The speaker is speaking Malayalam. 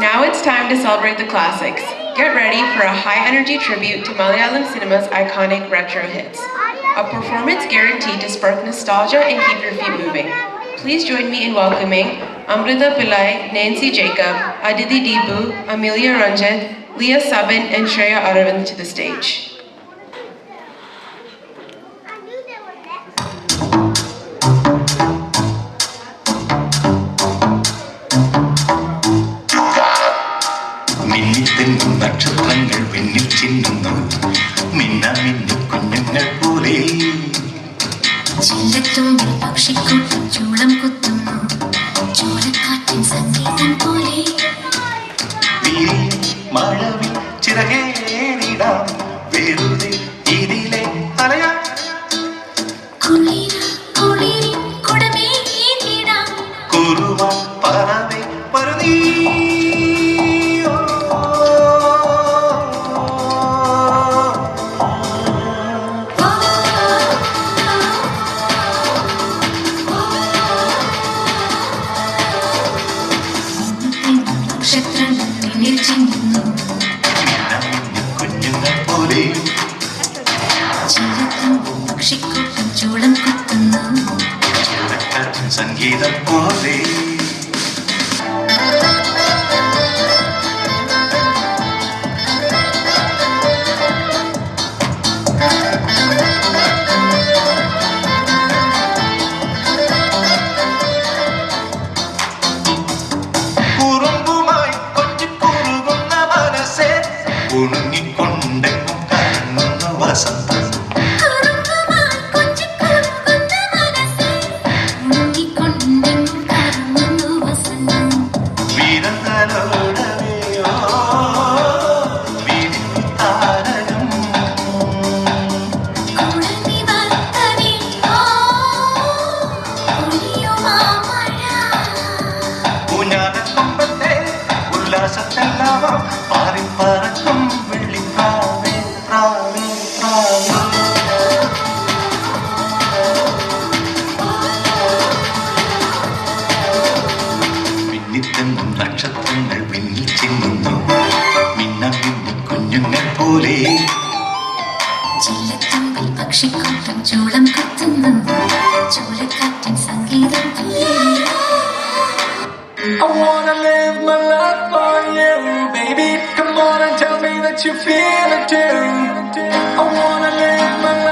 Now it's time to celebrate the classics. Get ready for a high-energy tribute to Malayalam cinema's iconic retro hits. A performance guaranteed to spark nostalgia and keep your feet moving. Please join me in welcoming Amrita Pillai, Nancy Jacob, Aditi Deepu, Amelia Ranjit, Leah Sabin, and Shreya Aravind to the stage. നക്ഷത്രങ്ങൾ പിന്നിൽ ചിന്നുന്നു മിന്നാമിന്നി കുഞ്ഞുങ്ങൾ പോലെ ചില്ലത്തുമ്പിൽ പക്ഷിക്കൂട്ടം ചൂളം കുത്തുന്നു ചോലക്കാറ്റിൻ സംഗീതം പോലെ മഴവിൽ ചിറകേറിടാം വെറുതെ ഇതിലെ അലയാ കുറുവാൻ പറവേ പരുനീ കുഞ്ഞുങ്ങൾ പോലെ പക്ഷിക്കൂട്ടം ചൂളം കുത്തുന്നു ചോലക്കാറ്റിൻ സംഗീതം പോലെ ഉണങ്ങിക്കൊണ്ടെങ്ങും കറങ്ങുന്ന വസന്തം വീരതലോടവയോ വീടിൻ താരകം ഊഞ്ഞാലക്കൊമ്പത്തെ ഉല്ലാസത്തെല്ലാവാം പാറിപ്പറക്കും വെള്ളിപ്രാവേ പ്രാവേ പ്രാവേ മിന്നിത്തെന്നും നക്ഷത്രങ്ങൾ പിന്നിൽ ചിന്നുന്നു മിന്നമിന്നി കുഞ്ഞുങ്ങൾ പോലെ ചില്ലത്തുമ്പിൽ പക്ഷിക്കൂട്ടം ചൂളം കുത്തുന്നു ചോലക്കാറ്റിൻ സംഗീതം പോലെ I wanna live my life for you, baby. Come on and tell me that you feel it too. I wanna live my life.